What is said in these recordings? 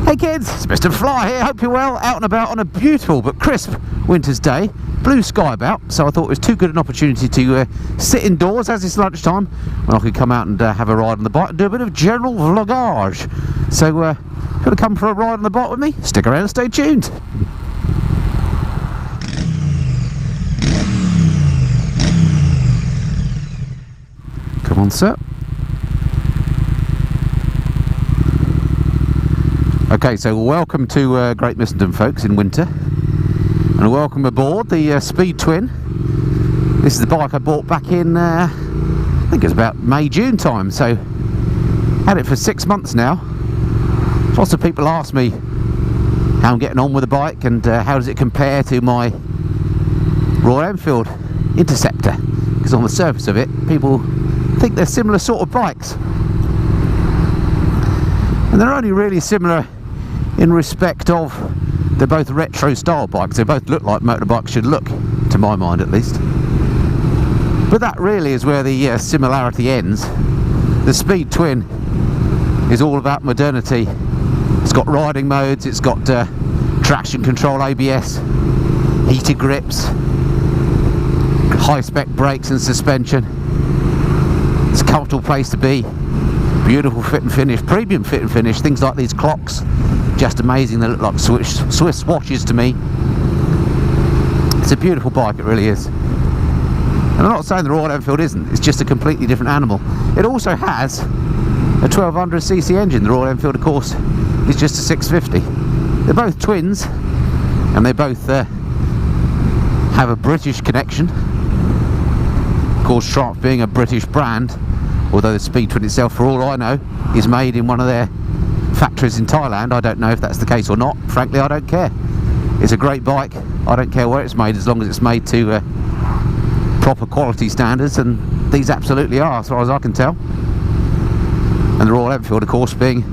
Hey kids, it's Mr. Fly here, hope you're well, out and about on a beautiful but crisp winter's day. Blue sky about, so I thought it was too good an opportunity to sit indoors as it's lunchtime when I could come out and have a ride on the bike and do a bit of general vloggage. So, if you want to come for a ride on the bike with me, stick around and stay tuned. Come on, sir. Okay, so welcome to Great Missenden, folks, in winter, and welcome aboard the Speed Twin. This is the bike I bought back in, I think it was about May, June time, so had it for 6 months now. Lots of people ask me how I'm getting on with the bike and how does it compare to my Royal Enfield Interceptor, because on the surface of it, people think they're similar sort of bikes. And they're only really similar in respect of they're both retro style bikes. They both look like motorbikes should look, to my mind at least. But that really is where the similarity ends. The Speed Twin is all about modernity. It's got riding modes, it's got traction control, ABS, heated grips, high spec brakes and suspension. It's a comfortable place to be. Beautiful fit and finish, premium fit and finish, things like these clocks, just amazing. They look like Swiss watches to me. It's a beautiful bike, it really is. And I'm not saying the Royal Enfield isn't, it's just a completely different animal. It also has a 1200cc engine. The Royal Enfield, of course, is just a 650. They're both twins, and they both have a British connection. Of course, Triumph being a British brand, although the Speed Twin itself, for all I know, is made in one of their factories in Thailand. I don't know if that's the case or not. Frankly, I don't care. It's a great bike. I don't care where it's made, as long as it's made to proper quality standards, and these absolutely are, as far as I can tell. And the Royal Enfield, of course, being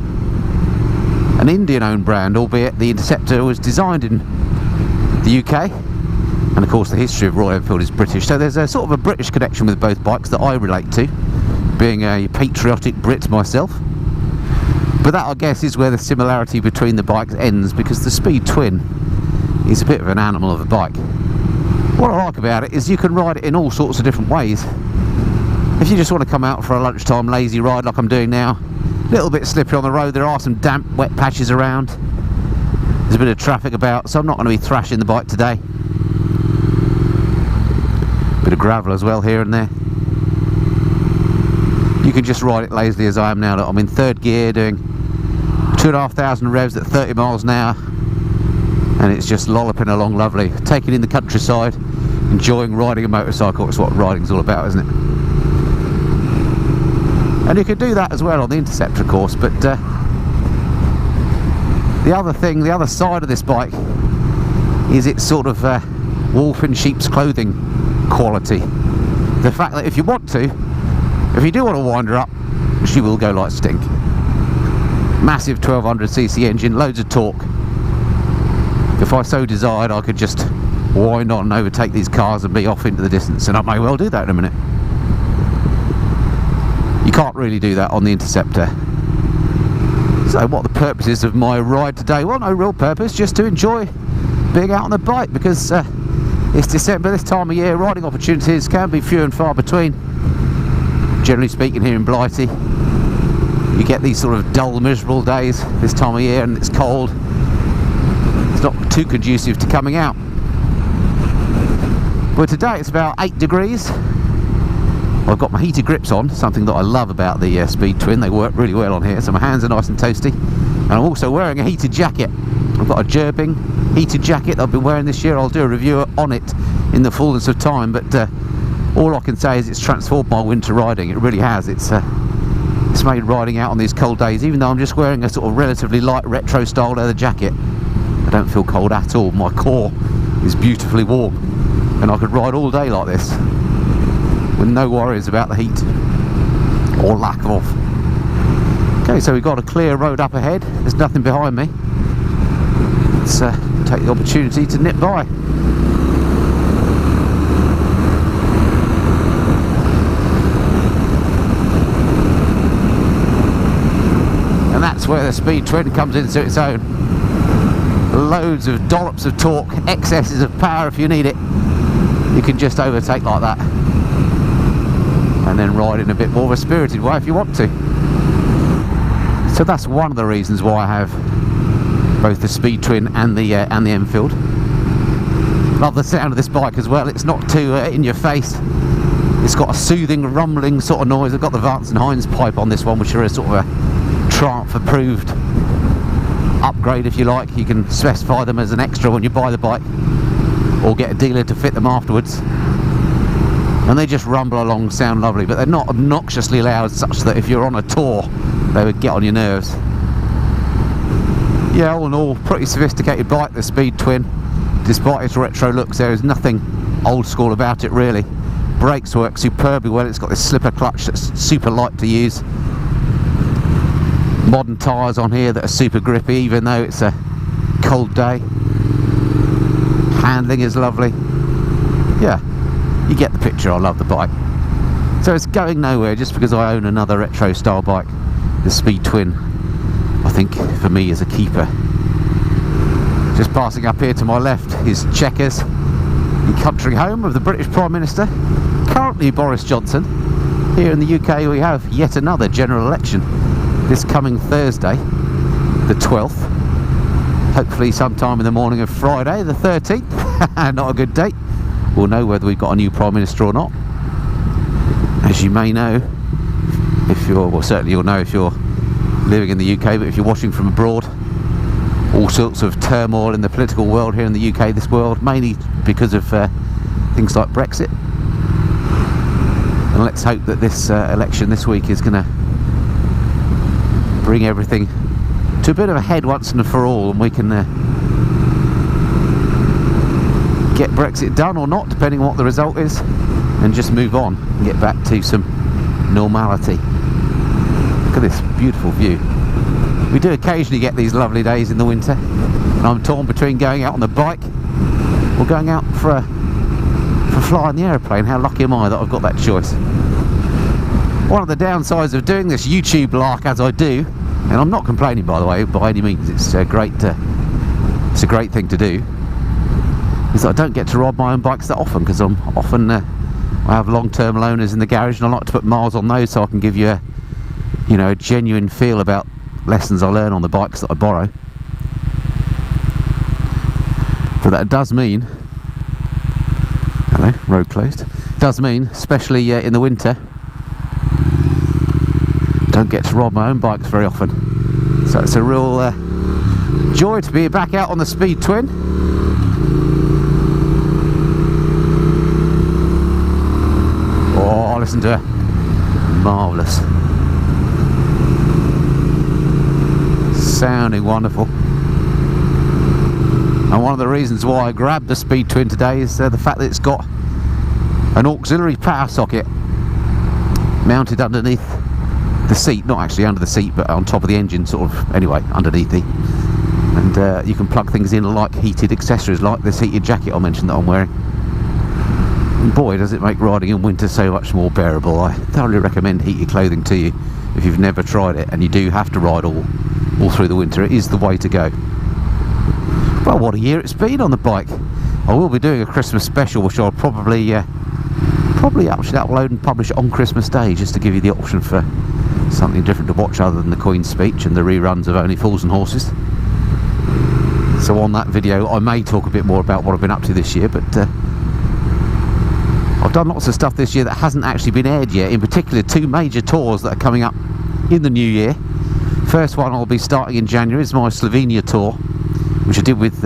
an Indian-owned brand, albeit the Interceptor was designed in the UK. And of course, the history of Royal Enfield is British. So there's a sort of a British connection with both bikes that I relate to, being a patriotic Brit myself. But that, I guess, is where the similarity between the bikes ends, because the Speed Twin is a bit of an animal of a bike. What I like about it is you can ride it in all sorts of different ways. If you just want to come out for a lunchtime lazy ride like I'm doing now, a little bit slippery on the road, there are some damp, wet patches around. There's a bit of traffic about, so I'm not going to be thrashing the bike today. Bit of gravel as well here and there. You can just ride it lazily as I am now. Look, I'm in third gear doing 2,500 revs at 30 miles an hour, and it's just lolloping along lovely, taking in the countryside, enjoying riding a motorcycle. It's what riding's all about, isn't it? And you can do that as well on the Interceptor, of course, but the other side of this bike is its sort of wolf in sheep's clothing quality. The fact that if you want to, if you do want to wind her up, she will go like stink. Massive 1200cc engine, loads of torque. If I so desired, I could just wind on and overtake these cars and be off into the distance, and I may well do that in a minute. You can't really do that on the Interceptor. So what are the purposes of my ride today? Well, no real purpose, just to enjoy being out on the bike, because it's December, this time of year, riding opportunities can be few and far between. Generally speaking, here in Blighty, you get these sort of dull, miserable days this time of year, and it's cold. It's not too conducive to coming out. But today it's about 8 degrees. I've got my heated grips on, something that I love about the Speed Twin. They work really well on here, so my hands are nice and toasty. And I'm also wearing a heated jacket. I've got a Jerbing heated jacket that I've been wearing this year. I'll do a review on it in the fullness of time, but all I can say is it's transformed my winter riding. It really has. It's made riding out on these cold days, even though I'm just wearing a sort of relatively light retro style leather jacket, I don't feel cold at all. My core is beautifully warm, and I could ride all day like this with no worries about the heat or lack of. Okay, so we've got a clear road up ahead. There's nothing behind me. Let's take the opportunity to nip by. that's where the Speed Twin comes into its own. Loads of dollops of torque, excesses of power if you need it. You can just overtake like that, and then ride in a bit more of a spirited way if you want to. So that's one of the reasons why I have both the Speed Twin and the Enfield. Love the sound of this bike as well. It's not too in your face. It's got a soothing, rumbling sort of noise. I've got the Vance and Hines pipe on this one, which are a sort of a Triumph approved upgrade if you like. You can specify them as an extra when you buy the bike, or get a dealer to fit them afterwards, and they just rumble along, sound lovely, but they're not obnoxiously loud such that if you're on a tour they would get on your nerves. Yeah, all in all, pretty sophisticated bike, the Speed Twin. Despite its retro looks, there is nothing old school about it really. Brakes work superbly well. It's got this slipper clutch that's super light to use. Modern tyres on here that are super grippy even though it's a cold day. Handling is lovely. Yeah, you get the picture. I love the bike. So it's going nowhere just because I own another retro style bike. The Speed Twin, I think, for me, is a keeper. Just passing up here to my left is Chequers, the country home of the British Prime Minister, currently Boris Johnson. Here in the UK we have yet another general election this coming Thursday, the 12th. Hopefully sometime in the morning of Friday the 13th. Not a good date. We'll know whether we've got a new Prime Minister or not. As you may know, if you're, well, certainly you'll know if you're living in the UK, but if you're watching from abroad, all sorts of turmoil in the political world here in the UK this world, mainly because of things like Brexit. And let's hope that this election this week is going to bring everything to a bit of a head once and for all, and we can get Brexit done or not, depending on what the result is, and just move on and get back to some normality. Look at this beautiful view. We do occasionally get these lovely days in the winter, and I'm torn between going out on the bike or going out for flying the aeroplane. How lucky am I that I've got that choice. One of the downsides of doing this YouTube lark as I do, and I'm not complaining by the way by any means, it's a great thing to do, is that I don't get to ride my own bikes that often, because I'm often I have long-term loaners in the garage, and I like to put miles on those so I can give you a genuine feel about lessons I learn on the bikes that I borrow. But that does mean, hello, road closed, does mean, especially in the winter, don't get to ride my own bikes very often. So it's a real joy to be back out on the Speed Twin. Oh, listen to her. Marvellous. Sounding wonderful. And one of the reasons why I grabbed the Speed Twin today is the fact that it's got an auxiliary power socket mounted underneath the seat, not actually under the seat but on top of the engine, sort of, anyway, underneath it. And you can plug things in like heated accessories, like this heated jacket I mentioned that I'm wearing. And boy, does it make riding in winter so much more bearable. I thoroughly recommend heated clothing to you if you've never tried it and you do have to ride all through the winter. It is the way to go. Well, what a year it's been on the bike. I will be doing a Christmas special, which I'll probably actually upload and publish on Christmas Day, just to give you the option for something different to watch other than the Queen's speech and the reruns of Only Fools and Horses. So on that video I may talk a bit more about what I've been up to this year, but I've done lots of stuff this year that hasn't actually been aired yet, in particular 2 major tours that are coming up in the new year. First one I'll be starting in January is my Slovenia tour, which I did with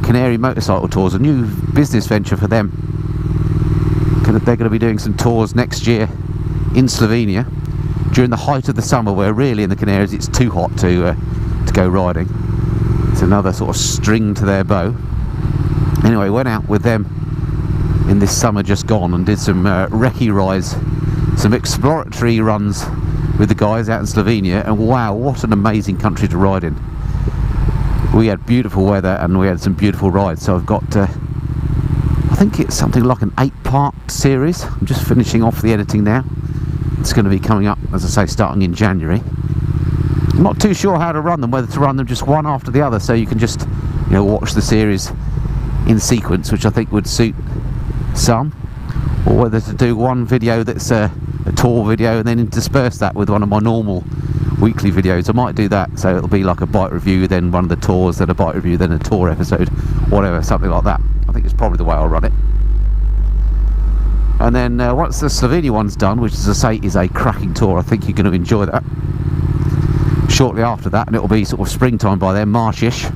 Canary Motorcycle Tours, a new business venture for them. They're going to be doing some tours next year in Slovenia during the height of the summer, where really in the Canaries it's too hot to go riding. It's another sort of string to their bow. Anyway, went out with them in this summer just gone and did some recce rides, some exploratory runs with the guys out in Slovenia, and wow, what an amazing country to ride in. We had beautiful weather and we had some beautiful rides, so I've got I think it's something like an 8-part series. I'm just finishing off the editing now. It's going to be coming up, as I say, starting in January. I'm not too sure how to run them, whether to run them just one after the other so you can just, you know, watch the series in sequence, which I think would suit some, or whether to do one video that's a tour video and then intersperse that with one of my normal weekly videos. I might do that, so it'll be like a bike review, then one of the tours, then a bike review, then a tour episode, whatever, something like that. I think it's probably the way I'll run it. And then once the Slovenia one's done, which, as I say, is a cracking tour, I think you're going to enjoy that. Shortly after that, and it'll be sort of springtime by then, March-ish,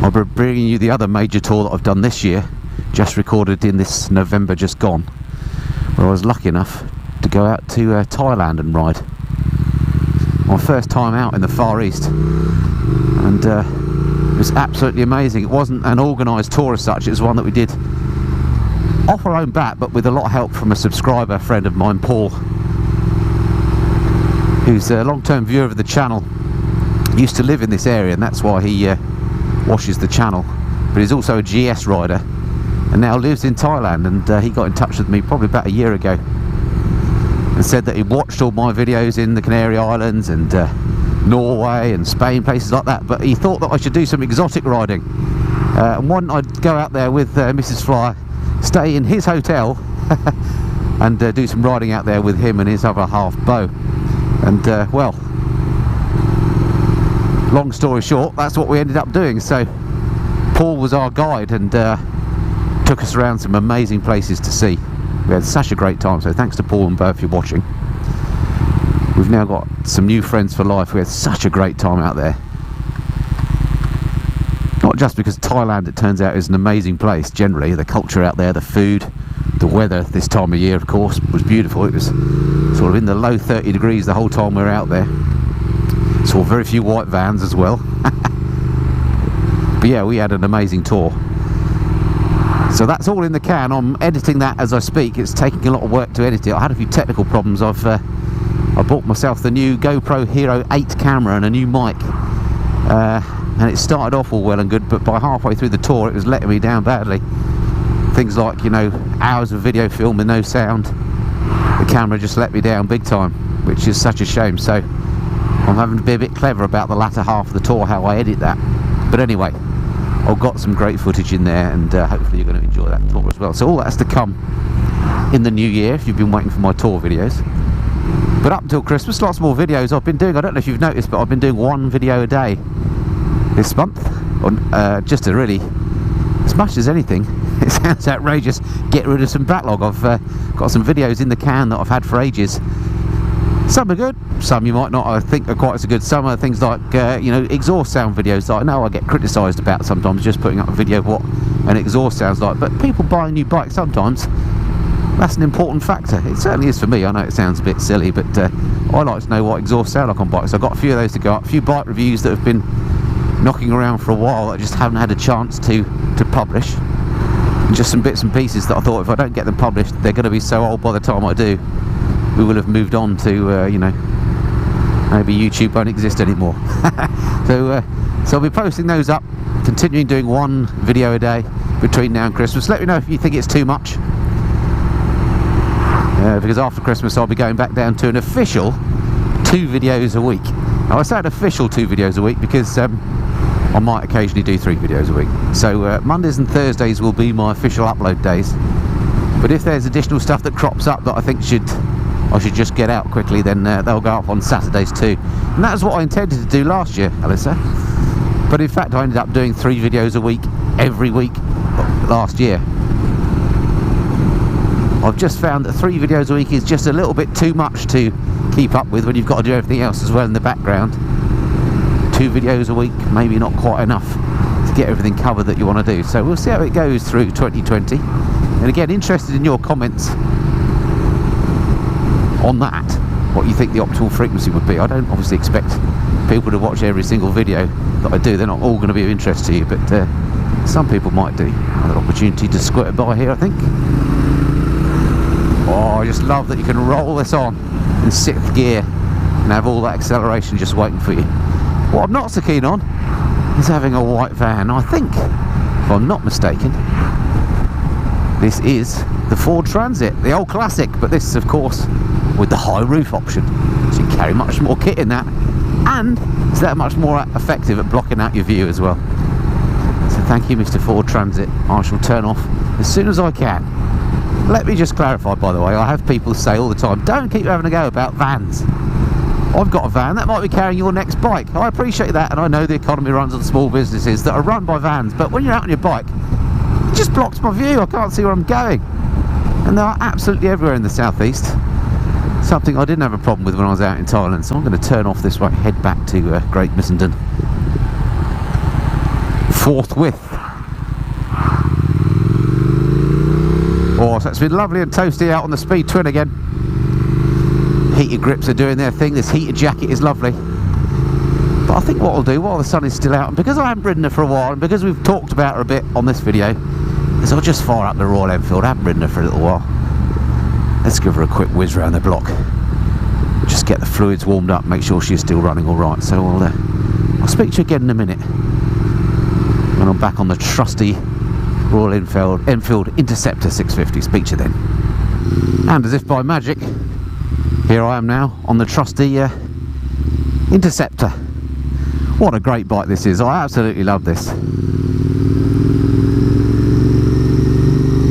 I'll be bringing you the other major tour that I've done this year, just recorded in this November just gone, where I was lucky enough to go out to Thailand and ride. My first time out in the Far East, and it was absolutely amazing. It wasn't an organised tour as such, it was one that we did off our own bat, but with a lot of help from a subscriber friend of mine, Paul, who's a long-term viewer of the channel. He used to live in this area, and that's why he washes the channel, but he's also a GS rider and now lives in Thailand. And he got in touch with me probably about a year ago and said that he watched all my videos in the Canary Islands and Norway and Spain, places like that, but he thought that I should do some exotic riding, and one, I'd go out there with Mrs. Flyer, stay in his hotel and do some riding out there with him and his other half, Bo. And well, long story short, that's what we ended up doing. So Paul was our guide and took us around some amazing places to see. We had such a great time, so thanks to Paul and Bo if you're watching. We've now got some new friends for life. We had such a great time out there. Not just because Thailand, it turns out, is an amazing place generally. The culture out there, the food, the weather this time of year, of course, was beautiful. It was sort of in the low 30 degrees the whole time we were out there. Saw very few white vans as well. But yeah, we had an amazing tour. So that's all in the can. I'm editing that as I speak. It's taking a lot of work to edit it. I had a few technical problems. I bought myself the new GoPro Hero 8 camera and a new mic. And it started off all well and good, but by halfway through the tour it was letting me down badly. Things like, you know, hours of video film with no sound. The camera just let me down big time, which is such a shame. So I'm having to be a bit clever about the latter half of the tour, how I edit that. But anyway, I've got some great footage in there, and hopefully you're going to enjoy that tour as well. So all that's to come in the new year if you've been waiting for my tour videos. But up until Christmas, lots more videos I've been doing. I don't know if you've noticed, but I've been doing one video a day this month, just to really, as much as anything, it sounds outrageous, get rid of some backlog. I've got some videos in the can that I've had for ages. Some are good, some you might not, I think, are quite so good. Some are things like, you know, exhaust sound videos that I know I get criticised about sometimes, just putting up a video of what an exhaust sounds like. But people buying new bikes, sometimes that's an important factor. It certainly is for me. I know it sounds a bit silly, but I like to know what exhaust sound like on bikes. I've got a few of those to go up, a few bike reviews that have been knocking around for a while that I just haven't had a chance to publish. And just some bits and pieces that I thought if I don't get them published, they're going to be so old by the time I do, we will have moved on to, you know, maybe YouTube won't exist anymore. So I'll be posting those up, continuing doing one video a day between now and Christmas. Let me know if you think it's too much, because after Christmas I'll be going back down to an official 2 videos a week. Now I say an official 2 videos a week because I might occasionally do 3 videos a week. So Mondays and Thursdays will be my official upload days. But if there's additional stuff that crops up that I think I should just get out quickly, then they'll go up on Saturdays too. And that's what I intended to do last year, Alyssa. But in fact I ended up doing 3 videos a week every week last year. I've just found that 3 videos a week is just a little bit too much to keep up with when you've got to do everything else as well in the background. 2 videos a week, maybe not quite enough to get everything covered that you want to do. So we'll see how it goes through 2020. And again, interested in your comments on that, what you think the optimal frequency would be. I don't obviously expect people to watch every single video that I do. They're not all going to be of interest to you, but some people might do. Another opportunity to squirt by here, I think. Oh, I just love that you can roll this on in 6th gear and have all that acceleration just waiting for you. What I'm not so keen on is having a white van. I think, if I'm not mistaken, this is the Ford Transit, the old classic, but this is of course with the high roof option, so you can carry much more kit in that. and it's that much more effective at blocking out your view as well. So thank you, Mr. Ford Transit. I shall turn off as soon as I can. Let me just clarify, by the way, I have people say all the time, don't keep having a go about vans. I've got a van, that might be carrying your next bike. I appreciate that, and I know the economy runs on small businesses that are run by vans, but when you're out on your bike, it just blocks my view. I can't see where I'm going. And they are absolutely everywhere in the southeast. Something I didn't have a problem with when I was out in Thailand, so I'm going to turn off this way, head back to Great Missenden forthwith. Oh, so it's been lovely and toasty out on the Speed Twin again. Heated grips are doing their thing. This heated jacket is lovely. But I think what I'll do while the sun is still out, and because I haven't ridden her for a while, and because we've talked about her a bit on this video, is I'll just fire up the Royal Enfield. I haven't ridden her for a little while. Let's give her a quick whiz round the block. Just get the fluids warmed up, make sure she's still running all right. So I'll speak to you again in a minute when I'm back on the trusty Royal Enfield Interceptor 650. Speak to you then. And as if by magic, here I am now on the trusty Interceptor. What a great bike this is. I absolutely love this.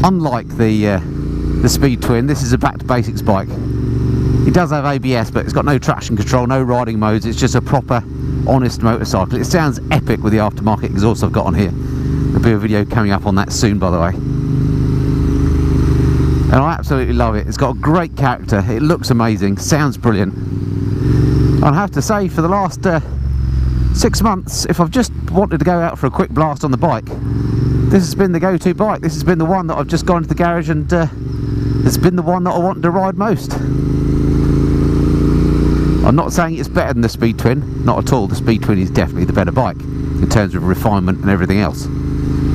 Unlike the Speed Twin, this is a back to basics bike. It does have ABS, but it's got no traction control, no riding modes. It's just a proper, honest motorcycle. It sounds epic with the aftermarket exhaust I've got on here. There'll be a video coming up on that soon, by the way. And I absolutely love it. It's got a great character. It looks amazing, sounds brilliant. I have to say, for the last 6 months, if I've just wanted to go out for a quick blast on the bike, this has been the go-to bike. This has been the one that I've just gone to the garage, and it's been the one that I wanted to ride most. I'm not saying it's better than the Speed Twin, not at all. The Speed Twin is definitely the better bike in terms of refinement and everything else,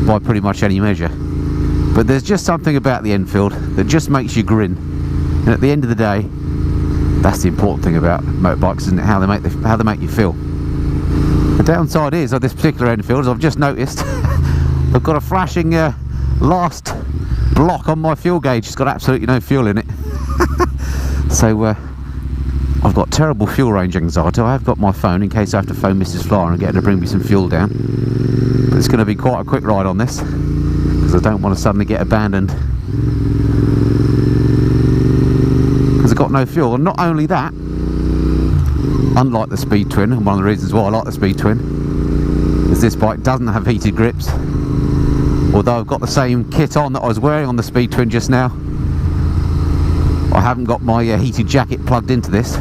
by pretty much any measure. But there's just something about the Enfield that just makes you grin. And at the end of the day, that's the important thing about motorbikes, isn't it? How they make you feel. The downside is of this particular Enfield, as I've just noticed, I've got a flashing last block on my fuel gauge. It's got absolutely no fuel in it. So I've got terrible fuel range anxiety. I have got my phone in case I have to phone Mrs. Flyer and get her to bring me some fuel down. But it's going to be quite a quick ride on this, because I don't want to suddenly get abandoned because I've got no fuel. And not only that, unlike the Speed Twin, and one of the reasons why I like the Speed Twin is this bike doesn't have heated grips. Although I've got the same kit on that I was wearing on the Speed Twin just now, I haven't got my heated jacket plugged into this.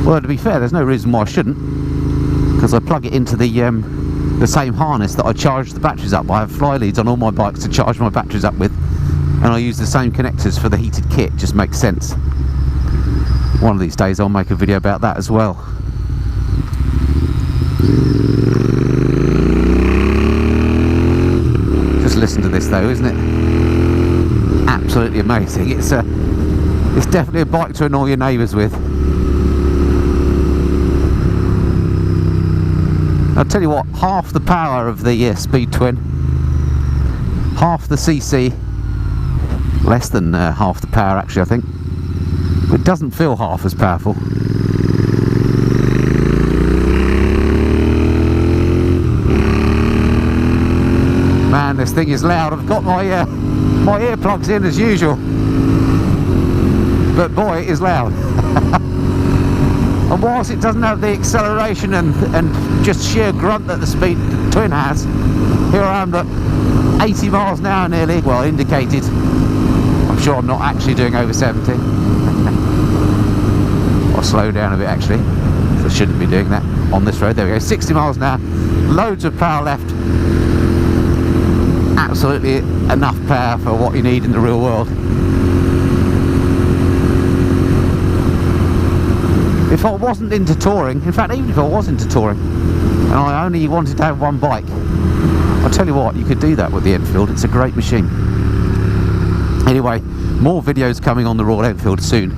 Well, to be fair, there's no reason why I shouldn't, because I plug it into the same harness that I charge the batteries up. I have fly leads on all my bikes to charge my batteries up with, and I use the same connectors for the heated kit. Just makes sense. One of these days I'll make a video about that as well. Just listen to this though, isn't it? Absolutely amazing. It's definitely a bike to annoy your neighbours with. I'll tell you what, half the power of the Speed Twin, half the cc, less than half the power actually I think, but it doesn't feel half as powerful. Man, this thing is loud. I've got my earplugs in as usual, but boy, it is loud. And whilst it doesn't have the acceleration and just sheer grunt that the Speed Twin has, here I am at 80 miles an hour nearly, well indicated. I'm sure I'm not actually doing over 70. I'll slow down a bit actually, so I shouldn't be doing that on this road. There we go, 60 miles an hour, loads of power left. Absolutely enough power for what you need in the real world. If I wasn't into touring, in fact even if I was into touring and I only wanted to have one bike, I'll tell you what, you could do that with the Enfield. It's a great machine. Anyway, more videos coming on the Royal Enfield soon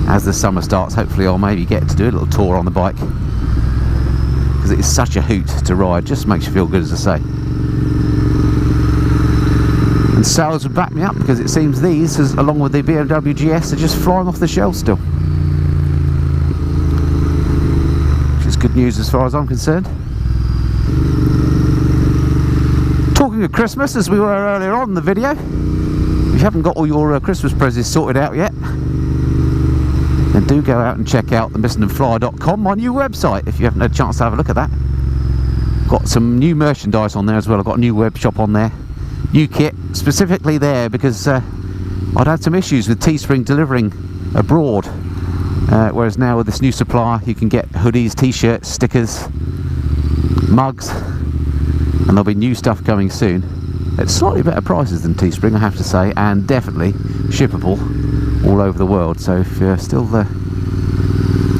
as the summer starts. Hopefully I'll maybe get to do a little tour on the bike, because it is such a hoot to ride. Just makes you feel good, as I say. And sales would back me up, because it seems these, along with the BMW GS, are just flying off the shelves still. good news as far as I'm concerned. Talking of Christmas, as we were earlier on in the video, if you haven't got all your Christmas presents sorted out yet, then do go out and check out the missendenfly.com, my new website, if you haven't had a chance to have a look at that. Got some new merchandise on there as well. I've got a new web shop on there, new kit specifically there because I'd had some issues with Teespring delivering abroad, whereas now with this new supplier you can get hoodies, t-shirts, stickers, mugs, and there'll be new stuff coming soon at slightly better prices than Teespring, I have to say, and definitely shippable all over the world. So if you're still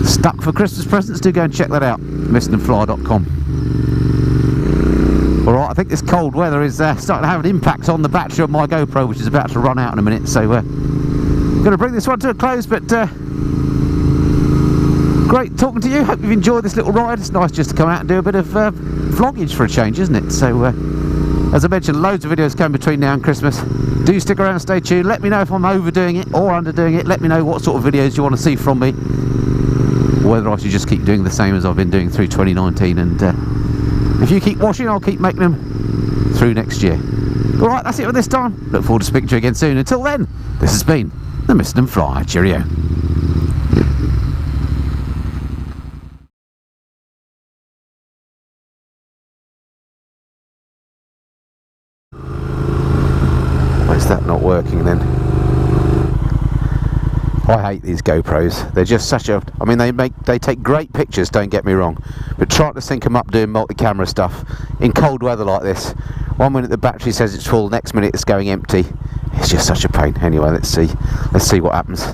stuck for Christmas presents, do go and check that out, missendenfly.com. Alright, I think this cold weather is starting to have an impact on the battery of my GoPro, which is about to run out in a minute, so I'm going to bring this one to a close, but great talking to you. Hope you've enjoyed this little ride. It's nice just to come out and do a bit of vloggage for a change, isn't it? So as I mentioned, loads of videos coming between now and Christmas. Do stick around and stay tuned. Let me know if I'm overdoing it or underdoing it. Let me know what sort of videos you want to see from me, or whether I should just keep doing the same as I've been doing through 2019, and if you keep watching, I'll keep making them through next year. Alright, that's it for this time. Look forward to speaking to you again soon. Until then, this has been the Missenden Fly. Cheerio. Where's that not working then? I hate these GoPros. They're just such a... I mean, they take great pictures, don't get me wrong, but trying to sync them up doing multi-camera stuff in cold weather like this, 1 minute the battery says it's full, next minute it's going empty. It's just such a pain. Anyway, let's see what happens.